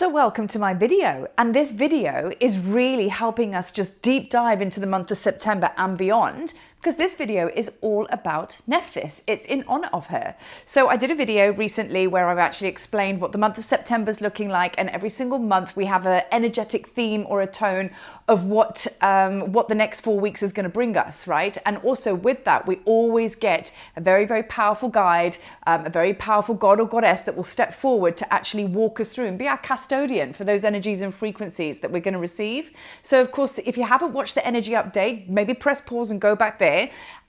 So welcome to my video, and this video is really helping us just deep dive into the month of September and beyond, because this video is all about Nephthys. It's in honor of her. So I did a video recently where I've actually explained what the month of September is looking like, and every single month we have an energetic theme or a tone of what the next 4 weeks is going to bring us, right? And also with that, we always get a very, very powerful guide, a very powerful god or goddess that will step forward to actually walk us through and be our custodian for those energies and frequencies that we're going to receive. So of course, if you haven't watched the energy update, maybe press pause and go back there,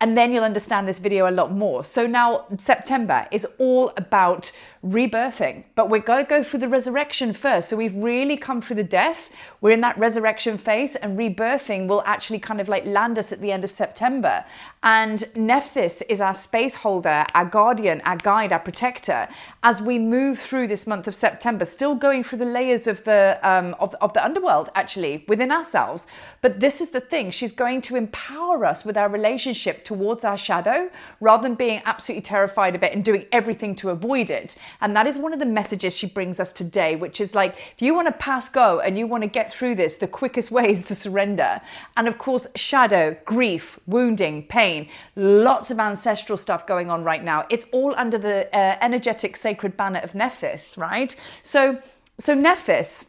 and then you'll understand this video a lot more. So now September is all about rebirthing, but we're going to go through the resurrection first. So we've really come through the death. We're in that resurrection phase, and rebirthing will actually kind of like land us at the end of September. And Nephthys is our space holder, our guardian, our guide, our protector, as we move through this month of September, still going through the layers of the underworld, actually, within ourselves. But this is the thing, she's going to empower us with our relationship towards our shadow, rather than being absolutely terrified of it and doing everything to avoid it. And that is one of the messages she brings us today, which is like, if you want to pass go and you want to get through this, the quickest way is to surrender. And of course, shadow, grief, wounding, pain, lots of ancestral stuff going on right now. It's all under the energetic sacred banner of Nephthys, right? So Nephthys,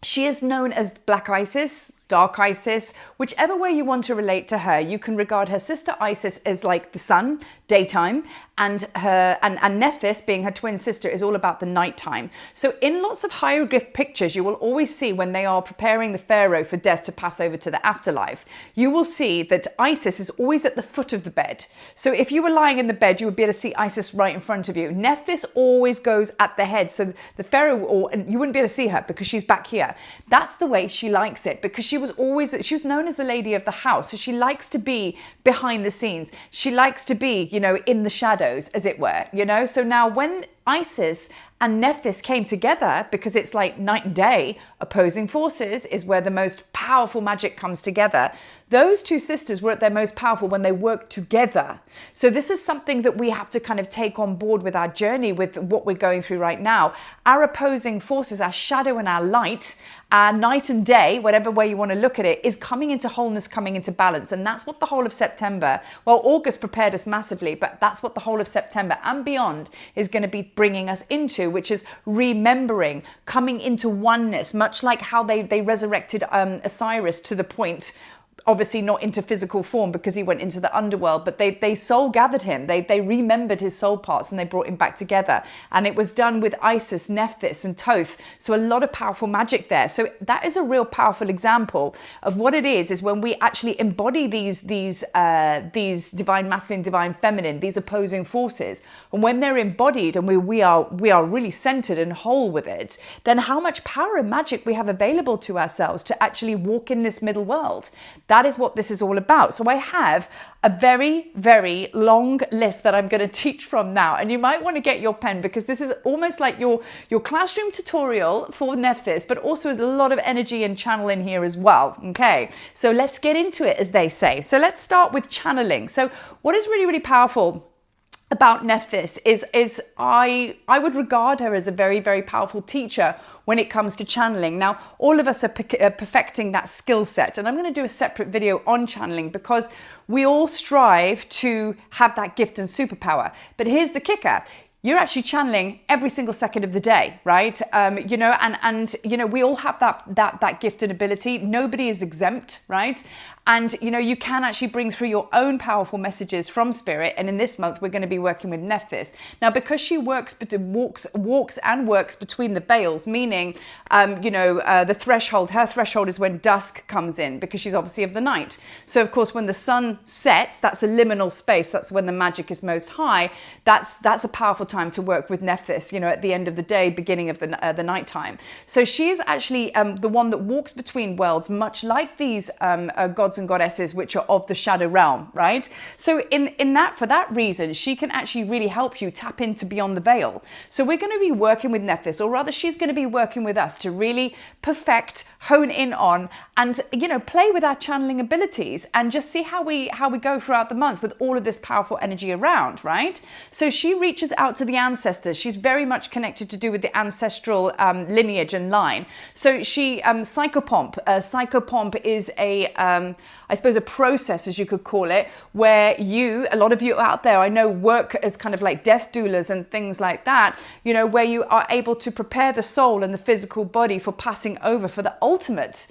she is known as Black Isis, Dark Isis, whichever way you want to relate to her. You can regard her sister Isis as like the sun, daytime, and Nephthys, being her twin sister, is all about the nighttime. So in lots of hieroglyph pictures, you will always see when they are preparing the pharaoh for death to pass over to the afterlife, you will see that Isis is always at the foot of the bed. So if you were lying in the bed, you would be able to see Isis right in front of you. Nephthys always goes at the head, so the pharaoh, and you wouldn't be able to see her because she's back here. That's the way she likes it, because she was known as the lady of the house. So she likes to be behind the scenes. She likes to be, in the shadows, as it were, So now when Isis and Nephthys came together, because it's like night and day, opposing forces is where the most powerful magic comes together. Those two sisters were at their most powerful when they worked together. So this is something that we have to kind of take on board with our journey, with what we're going through right now. Our opposing forces, our shadow and our light, our night and day, whatever way you want to look at it, is coming into wholeness, coming into balance. And that's what the whole of September, well, August prepared us massively, but that's what the whole of September and beyond is going to be bringing us into, which is remembering, coming into oneness, much like how they resurrected Osiris to the point, obviously not into physical form because he went into the underworld, but they soul gathered him. They remembered his soul parts and they brought him back together. And it was done with Isis, Nephthys and Thoth. So a lot of powerful magic there. So that is a real powerful example of what it is when we actually embody these divine masculine, divine feminine, these opposing forces. And when they're embodied and we are really centered and whole with it, then how much power and magic we have available to ourselves to actually walk in this middle world. That is what this is all about. So I have a very, very long list that I'm going to teach from now. And you might want to get your pen, because this is almost like your classroom tutorial for Nephthys, but also there's a lot of energy and channel in here as well. Okay, so let's get into it, as they say. So let's start with channeling. So what is really, really powerful about Nephthys is I would regard her as a very, very powerful teacher when it comes to channeling. Now, all of us are perfecting that skill set, and I'm going to do a separate video on channeling because we all strive to have that gift and superpower. But here's the kicker. You're actually channeling every single second of the day, right? We all have that gift and ability. Nobody is exempt, right? And, you can actually bring through your own powerful messages from spirit. And in this month, we're going to be working with Nephthys. Now, because she walks and works between the veils, meaning, the threshold, her threshold is when dusk comes in, because she's obviously of the night. So, of course, when the sun sets, that's a liminal space. That's when the magic is most high. That's a powerful time to work with Nephthys, at the end of the day, beginning of the nighttime. So she is actually the one that walks between worlds, much like these gods gods and goddesses which are of the shadow realm, right? So for that reason, she can actually really help you tap into beyond the veil. So we're going to be working with Nephthys, or rather she's going to be working with us to really perfect, hone in on, and, you know, play with our channeling abilities and just see how we go throughout the month with all of this powerful energy around, right? So she reaches out to the ancestors. She's very much connected to do with the ancestral lineage and line. So she psychopomp. Psychopomp is I suppose a process, as you could call it, where a lot of you out there, I know, work as kind of like death doulas and things like that, you know, where you are able to prepare the soul and the physical body for passing over for the ultimate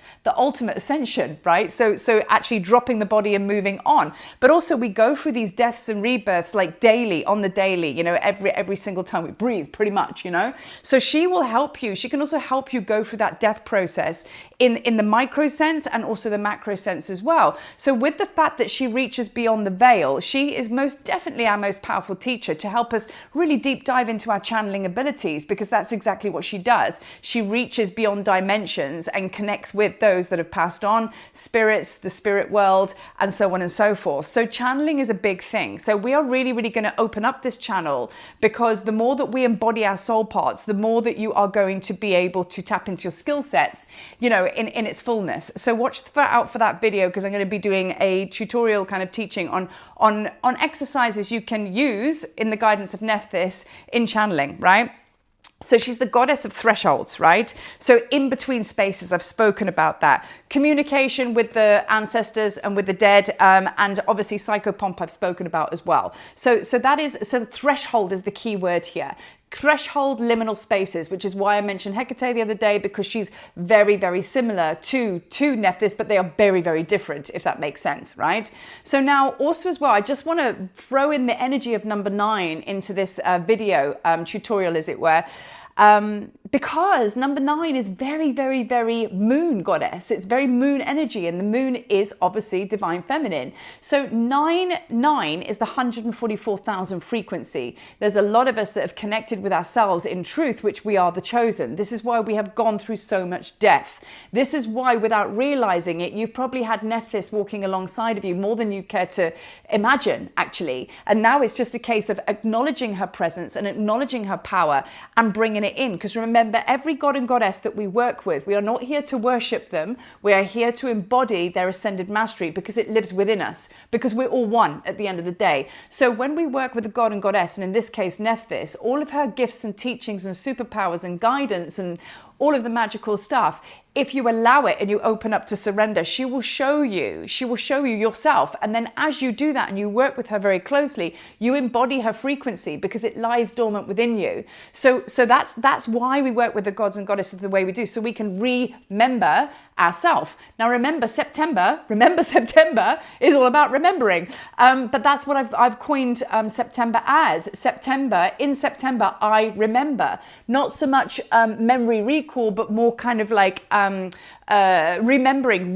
ascension, right? So actually dropping the body and moving on. But also we go through these deaths and rebirths like on the daily, you know, every single time we breathe, pretty much, you know. So she will help you. She can also help you go through that death process in the micro sense and also the macro sense as well. So with the fact that she reaches beyond the veil, she is most definitely our most powerful teacher to help us really deep dive into our channeling abilities, because that's exactly what she does. She reaches beyond dimensions and connects with those that have passed on, spirits, the spirit world, and so on and so forth. So channeling is a big thing. So we are really, really going to open up this channel, because the more that we embody our soul parts, the more that you are going to be able to tap into your skill sets, you know, in its fullness. So watch out for that video, because I'm going to be doing a tutorial kind of teaching on exercises you can use in the guidance of Nephthys in channeling, right? So she's the goddess of thresholds, right? So in between spaces, I've spoken about that. Communication with the ancestors and with the dead, and obviously psychopomp I've spoken about as well. So the threshold is the key word here. Threshold, liminal spaces, which is why I mentioned Hecate the other day, because she's very, very similar to Nephthys, but they are very, very different, if that makes sense, right? So now also as well, I just want to throw in the energy of number 9 into this video tutorial, as it were. Because number 9 is very, very, very moon goddess. It's very moon energy, and the moon is obviously divine feminine. So 9 is the 144,000 frequency. There's a lot of us that have connected with ourselves in truth, which we are the chosen. This is why we have gone through so much death. This is why, without realizing it, you've probably had Nephthys walking alongside of you more than you care to imagine, actually. And now it's just a case of acknowledging her presence and acknowledging her power and bringing it in. Because remember, every god and goddess that we work with, we are not here to worship them. We are here to embody their ascended mastery, because it lives within us, because we're all one at the end of the day. So when we work with a god and goddess, and in this case Nephthys, all of her gifts and teachings and superpowers and guidance and all of the magical stuff, if you allow it and you open up to surrender, she will show you yourself. And then as you do that and you work with her very closely, you embody her frequency, because it lies dormant within you. So that's why we work with the gods and goddesses the way we do, so we can remember ourselves. Now remember September is all about remembering. But that's what I've coined September as. In September, I remember. Not so much memory recall, but more kind of like remembering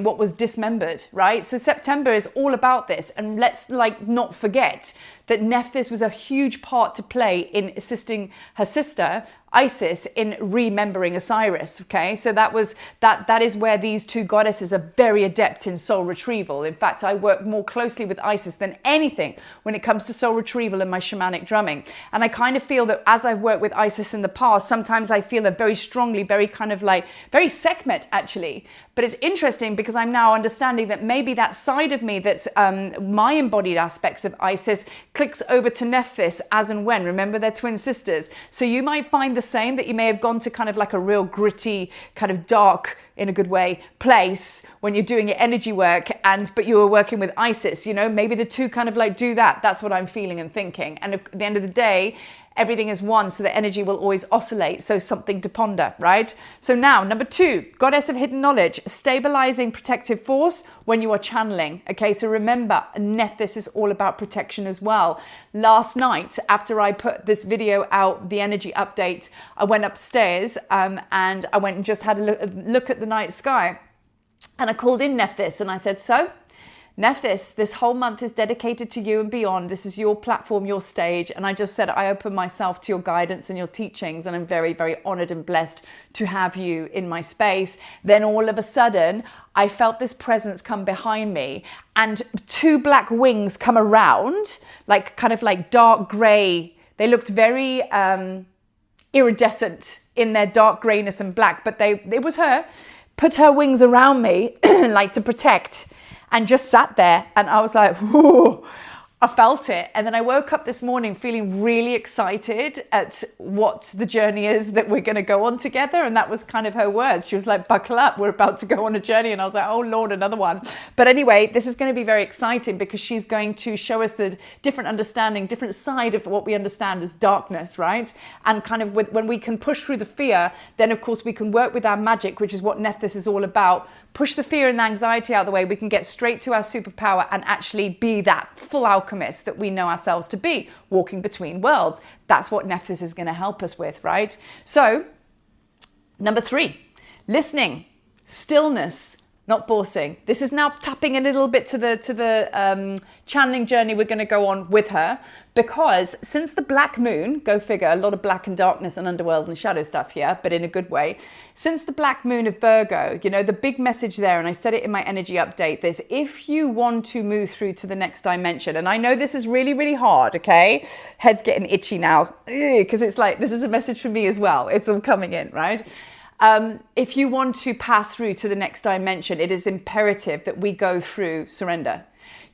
what was dismembered, right? So September is all about this, and let's not forget that Nephthys was a huge part to play in assisting her sister Isis in remembering Osiris. Okay, so that is where these two goddesses are very adept in soul retrieval. In fact, I work more closely with Isis than anything when it comes to soul retrieval and my shamanic drumming. And I kind of feel that as I've worked with Isis in the past, sometimes I feel it very strongly, very kind of like very Sekhmet actually. But it's interesting, because I'm now understanding that maybe that side of me that's my embodied aspects of Isis clicks over to Nephthys as and when. Remember, they're twin sisters. So you might find the same, that you may have gone to kind of like a real gritty, kind of dark, in a good way, place when you're doing your energy work, but you were working with Isis, you know, maybe the two kind of like do that. That's what I'm feeling and thinking. And at the end of the day, everything is one, so the energy will always oscillate. So something to ponder, right? So now, number 2, goddess of hidden knowledge, stabilizing protective force when you are channeling. Okay, so remember, Nephthys is all about protection as well. Last night, after I put this video out, the energy update, I went upstairs and I went and just had a look at the night sky. And I called in Nephthys and I said, so, Nephthys, this whole month is dedicated to you and beyond. This is your platform, your stage. And I just said, I open myself to your guidance and your teachings. And I'm very, very honored and blessed to have you in my space. Then all of a sudden, I felt this presence come behind me and two black wings come around, like kind of like dark gray. They looked very iridescent in their dark grayness and black, but it was her, put her wings around me like to protect, and just sat there. And I was like, whoo, I felt it. And then I woke up this morning feeling really excited at what the journey is that we're going to go on together. And that was kind of her words. She was like, buckle up, we're about to go on a journey. And I was like, oh Lord, another one. But anyway, this is going to be very exciting because she's going to show us the different understanding, different side of what we understand as darkness, right? And kind of when we can push through the fear, then of course we can work with our magic, which is what Nephthys is all about. Push the fear and the anxiety out of the way, we can get straight to our superpower and actually be that full alchemist that we know ourselves to be, walking between worlds. That's what Nephthys is going to help us with, right? So, number 3, listening, stillness, not bossing. This is now tapping a little bit to the channeling journey we're going to go on with her, because since the black moon, go figure, a lot of black and darkness and underworld and shadow stuff here, but in a good way. Since the black moon of Virgo, you know, the big message there, and I said it in my energy update, is if you want to move through to the next dimension, and I know this is really, really hard, okay? Head's getting itchy now, because it's like, this is a message for me as well. It's all coming in, right? If you want to pass through to the next dimension, it is imperative that we go through surrender.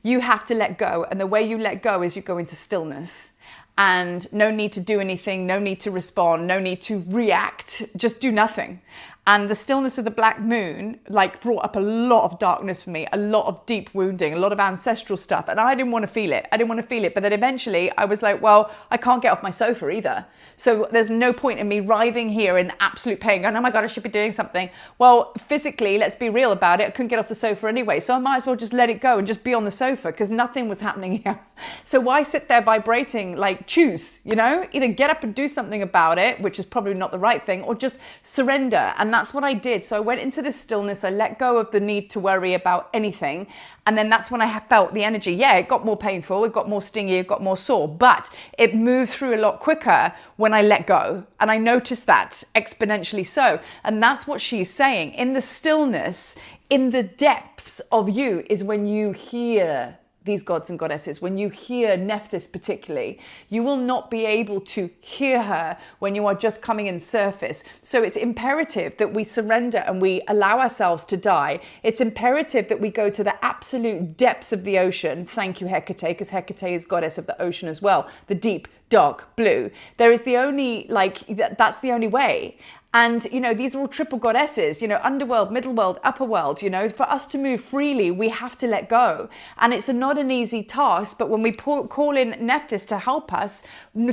You have to let go. And the way you let go is you go into stillness. And no need to do anything, no need to respond, no need to react, just do nothing. And the stillness of the black moon like brought up a lot of darkness for me, a lot of deep wounding, a lot of ancestral stuff. And I didn't want to feel it. But then eventually I was like, well, I can't get off my sofa either. So there's no point in me writhing here in absolute pain going, oh my God, I should be doing something. Well, physically, let's be real about it. I couldn't get off the sofa anyway. So I might as well just let it go and just be on the sofa because nothing was happening here. So why sit there vibrating? Like, choose, you know, either get up and do something about it, which is probably not the right thing, or just surrender. And that's what I did. So I went into this stillness. I let go of the need to worry about anything. And then that's when I felt the energy. Yeah, it got more painful. It got more stingy. It got more sore. But it moved through a lot quicker when I let go. And I noticed that exponentially so. And that's what she's saying. In the stillness, in the depths of you is when you hear these gods and goddesses. When you hear Nephthys particularly, you will not be able to hear her when you are just coming in surface. So it's imperative that we surrender and we allow ourselves to die. It's imperative that we go to the absolute depths of the ocean. Thank you, Hecate, because Hecate is goddess of the ocean as well. The deep, dark blue. There is the only, that's the only way. And, you know, these are all triple goddesses, you know, underworld, middle world, upper world, you know, for us to move freely, we have to let go. And it's not an easy task, but when we call in Nephthys to help us,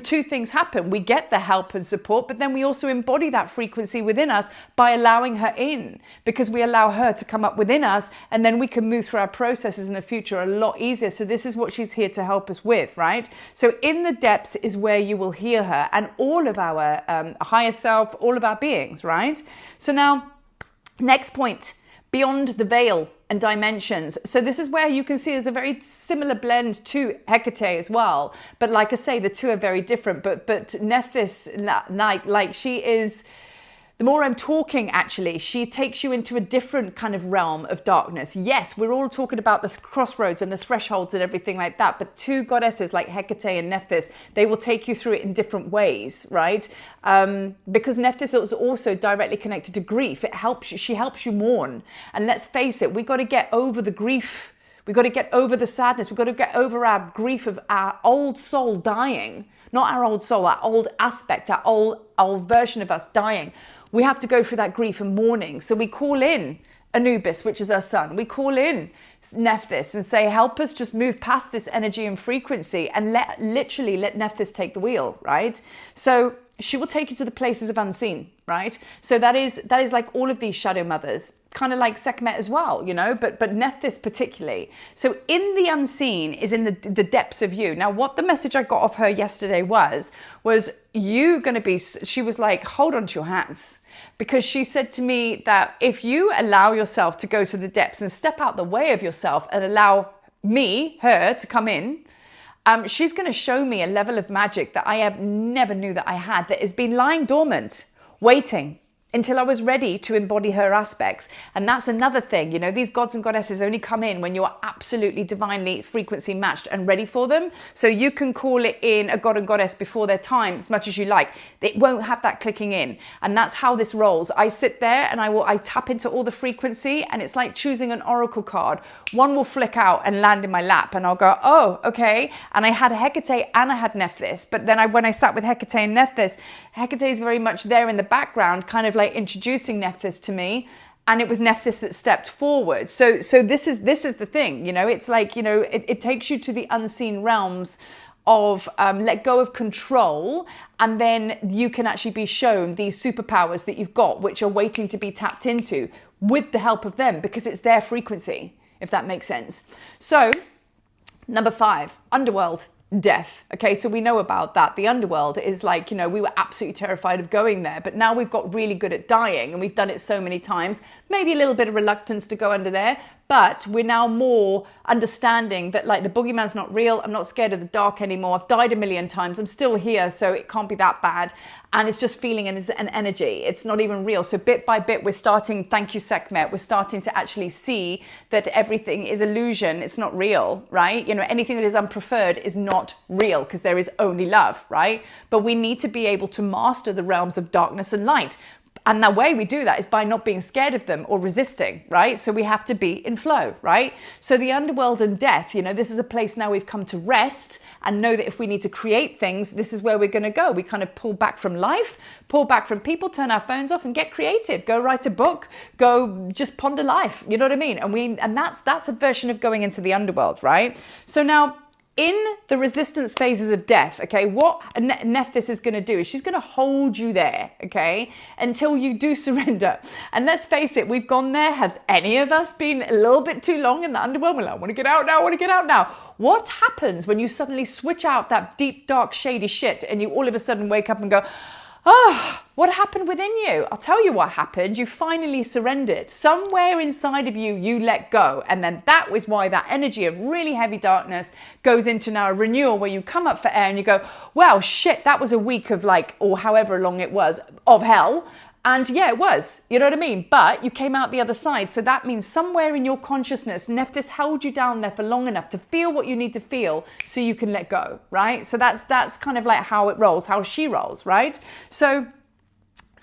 two things happen. We get the help and support, but then we also embody that frequency within us by allowing her in, because we allow her to come up within us, and then we can move through our processes in the future a lot easier. So this is what she's here to help us with, right? So in the depths is where you will hear her and all of our higher self, all of our beings, right? So now, next point, beyond the veil and dimensions. So this is where you can see there's a very similar blend to Hecate as well. But like I say, the two are very different. But Nephthys, like she is, the more I'm talking, actually, she takes you into a different kind of realm of darkness. Yes, we're all talking about the crossroads and the thresholds and everything like that, but two goddesses like Hecate and Nephthys, they will take you through it in different ways, right? Because Nephthys is also directly connected to grief. She helps you mourn. And let's face it, we got to get over the grief. We got to get over the sadness. We've got to get over our grief of our old soul dying. Not our old soul, our old aspect, our old version of us dying. We have to go through that grief and mourning. So we call in Anubis, which is our sun. We call in Nephthys and say, help us just move past this energy and frequency and literally let Nephthys take the wheel, right? So she will take you to the places of unseen, right? So that is like all of these shadow mothers, kind of like Sekhmet as well, you know, but Nephthys particularly. So in the unseen is in the depths of you. Now, what the message I got off her yesterday was you going to be, she was like, hold on to your hands. Because she said to me that if you allow yourself to go to the depths and step out the way of yourself and allow her to come in, she's going to show me a level of magic that I have never knew that I had, that has been lying dormant, waiting until I was ready to embody her aspects. And that's another thing, you know, these gods and goddesses only come in when you're absolutely divinely frequency matched and ready for them. So you can call it in a god and goddess before their time as much as you like. It won't have that clicking in. And that's how this rolls. I sit there and I tap into all the frequency, and it's like choosing an oracle card. One will flick out and land in my lap, and I'll go, oh, okay. And I had Hecate and I had Nephthys. But then when I sat with Hecate and Nephthys, Hecate is very much there in the background, kind of like introducing Nephthys to me, and it was Nephthys that stepped forward. So this is the thing, you know, it's like, you know, it takes you to the unseen realms of let go of control, and then you can actually be shown these superpowers that you've got, which are waiting to be tapped into with the help of them, because it's their frequency, if that makes sense. So number 5, underworld. Death. Okay, so we know about that. The underworld is like, you know, we were absolutely terrified of going there, but now we've got really good at dying, and we've done it so many times. Maybe a little bit of reluctance to go under there, but we're now more understanding that, like, the boogeyman's not real. I'm not scared of the dark anymore. I've died a million times. I'm still here, so it can't be that bad. And it's just feeling an energy. It's not even real. So bit by bit, we're starting, thank you, Sekhmet, we're starting to actually see that everything is illusion. It's not real, right? You know, anything that is unpreferred is not real, because there is only love, right? But we need to be able to master the realms of darkness and light. And the way we do that is by not being scared of them or resisting, right? So we have to be in flow, right? So the underworld and death, you know, this is a place now we've come to rest and know that if we need to create things, this is where we're going to go. We kind of pull back from life, pull back from people, turn our phones off and get creative. Go write a book, go just ponder life. You know what I mean? And that's a version of going into the underworld, right? So now, in the resistance phases of death, okay, what Nephthys is going to do is she's going to hold you there, okay, until you do surrender. And let's face it, we've gone there. Has any of us been a little bit too long in the underworld? We're like, I want to get out now, I want to get out now. What happens when you suddenly switch out that deep, dark, shady shit and you all of a sudden wake up and go, oh, what happened within you? I'll tell you what happened. You finally surrendered. Somewhere inside of you, you let go. And then that was why that energy of really heavy darkness goes into now a renewal, where you come up for air and you go, well, shit, that was a week of like, or however long it was, of hell. And yeah, it was, you know what I mean? But you came out the other side. So that means somewhere in your consciousness, Nephthys held you down there for long enough to feel what you need to feel so you can let go, right? So that's kind of like how it rolls, how she rolls, right? So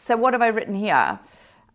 what have I written here?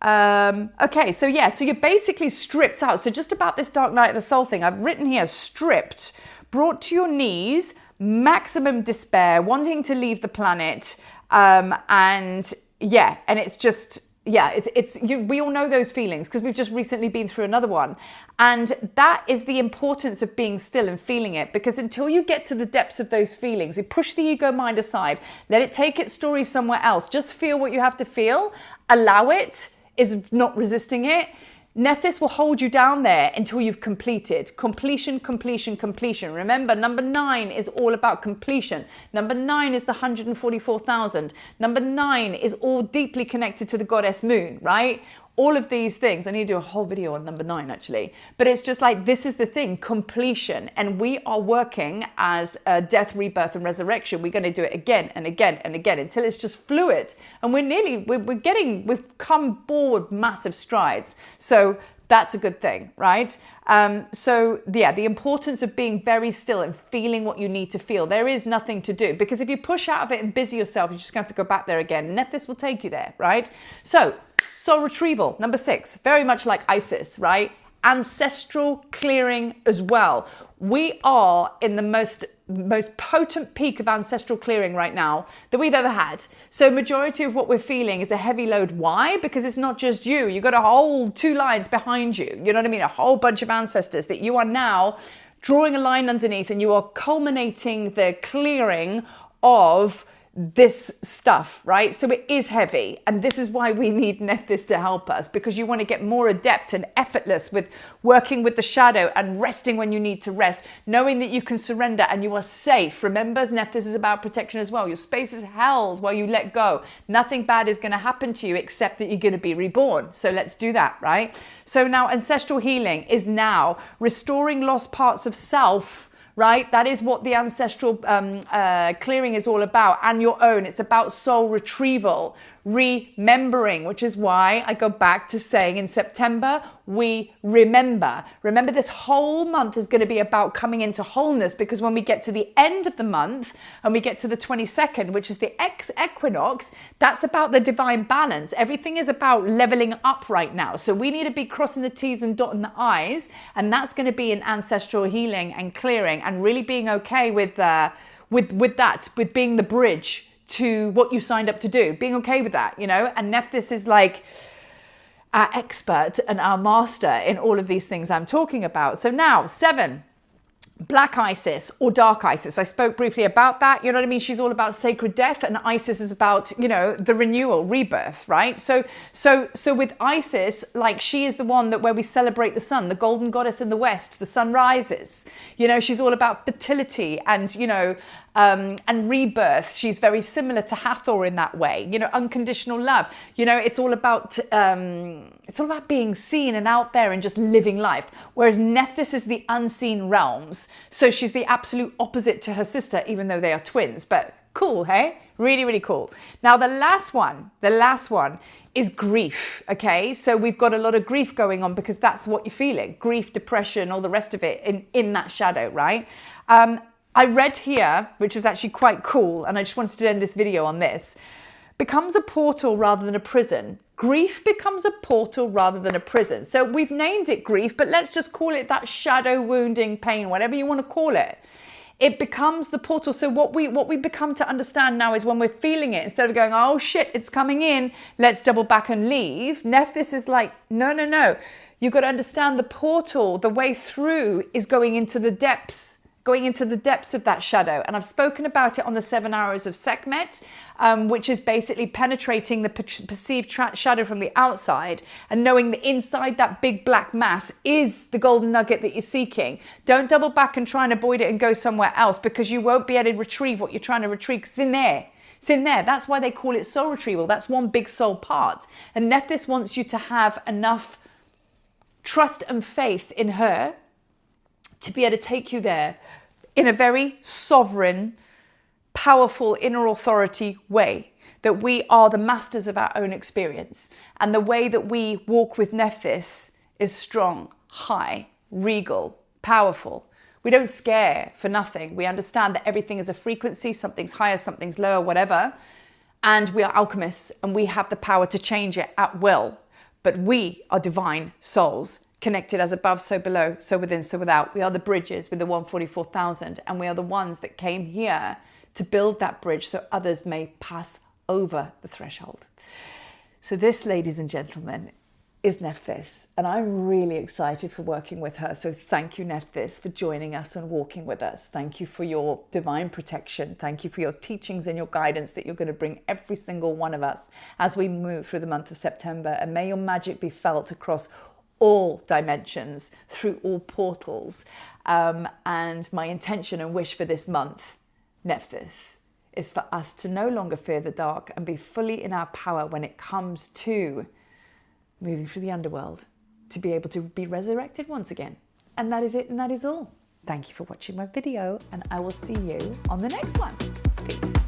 Okay, so yeah, so you're basically stripped out. So just about this dark night of the soul thing, I've written here, stripped, brought to your knees, maximum despair, wanting to leave the planet, and yeah, and it's just, yeah, we all know those feelings because we've just recently been through another one. And that is the importance of being still and feeling it, because until you get to the depths of those feelings, you push the ego mind aside, let it take its story somewhere else, just feel what you have to feel, allow it, is not resisting it. Nephthys will hold you down there until you've completed. Completion, completion, completion. Remember, number 9 is all about completion. Number 9 is the 144,000. Number 9 is all deeply connected to the goddess moon, right? All of these things. I need to do a whole video on number 9 actually. But it's just like, this is the thing, completion. And we are working as death, rebirth and resurrection. We're going to do it again and again and again until it's just fluid. And we've come forward massive strides. So that's a good thing, right? So yeah, the importance of being very still and feeling what you need to feel. There is nothing to do, because if you push out of it and busy yourself, you're just going to have to go back there again. Nephthys will take you there, right? So soul retrieval, number 6, very much like Isis, right? Ancestral clearing as well. We are in the most potent peak of ancestral clearing right now that we've ever had. So majority of what we're feeling is a heavy load. Why? Because it's not just you. You've got a whole 2 lines behind you. You know what I mean? A whole bunch of ancestors that you are now drawing a line underneath, and you are culminating the clearing of this stuff, right? So it is heavy, and this is why we need Nephthys to help us, because you want to get more adept and effortless with working with the shadow and resting when you need to rest, knowing that you can surrender and you are safe. Remember, Nephthys is about protection as well. Your space is held while you let go. Nothing bad is going to happen to you except that you're going to be reborn. So let's do that, right? So now ancestral healing is now restoring lost parts of self, right? That is what the ancestral clearing is all about, and your own. It's about soul retrieval, remembering, which is why I go back to saying in September, we remember. Remember, this whole month is going to be about coming into wholeness, because when we get to the end of the month and we get to the 22nd, which is the equinox, that's about the divine balance. Everything is about leveling up right now. So we need to be crossing the T's and dotting the I's, and that's going to be in ancestral healing and clearing, and really being okay with that, with being the bridge to what you signed up to do, being okay with that, you know. And Nephthys is like our expert and our master in all of these things I'm talking about. So now 7, Black Isis or Dark Isis. I spoke briefly about that. You know what I mean? She's all about sacred death, and Isis is about, you know, the renewal, rebirth, right? So with Isis, like, she is the one that where we celebrate the sun, the golden goddess in the west, the sun rises. You know, she's all about fertility and, you know, and rebirth. She's very similar to Hathor in that way, you know, unconditional love. You know, it's all about being seen and out there and just living life. Whereas Nephthys is the unseen realms. So she's the absolute opposite to her sister, even though they are twins. But cool, hey? Really, really cool. Now, the last one is grief, okay? So we've got a lot of grief going on because that's what you're feeling. Grief, depression, all the rest of it in that shadow, right? I read here, which is actually quite cool, and I just wanted to end this video on this. Becomes a portal rather than a prison. Grief becomes a portal rather than a prison. So we've named it grief, but let's just call it that shadow wounding pain, whatever you want to call it. It becomes the portal. So what we become to understand now is when we're feeling it, instead of going, oh shit, it's coming in, let's double back and leave. Nephthys is like, no. You've got to understand the portal, the way through is going into the depths of that shadow. And I've spoken about it on the 7 hours of Sekhmet, which is basically penetrating the perceived shadow from the outside and knowing that inside that big black mass is the golden nugget that you're seeking. Don't double back and try and avoid it and go somewhere else, because you won't be able to retrieve what you're trying to retrieve, because it's in there. It's in there. That's why they call it soul retrieval. That's one big soul part. And Nephthys wants you to have enough trust and faith in her to be able to take you there in a very sovereign, powerful, inner authority way, that we are the masters of our own experience. And the way that we walk with Nephthys is strong, high, regal, powerful. We don't scare for nothing. We understand that everything is a frequency, something's higher, something's lower, whatever. And we are alchemists, and we have the power to change it at will. But we are divine souls, connected as above, so below, so within, so without. We are the bridges with the 144,000, and we are the ones that came here to build that bridge so others may pass over the threshold. So this, ladies and gentlemen, is Nephthys, and I'm really excited for working with her. So thank you, Nephthys, for joining us and walking with us. Thank you for your divine protection. Thank you for your teachings and your guidance that you're going to bring every single one of us as we move through the month of September. And may your magic be felt across all dimensions, through all portals. And my intention and wish for this month, Nephthys, is for us to no longer fear the dark and be fully in our power when it comes to moving through the underworld, to be able to be resurrected once again. And that is it, and that is all. Thank you for watching my video, and I will see you on the next one. Peace.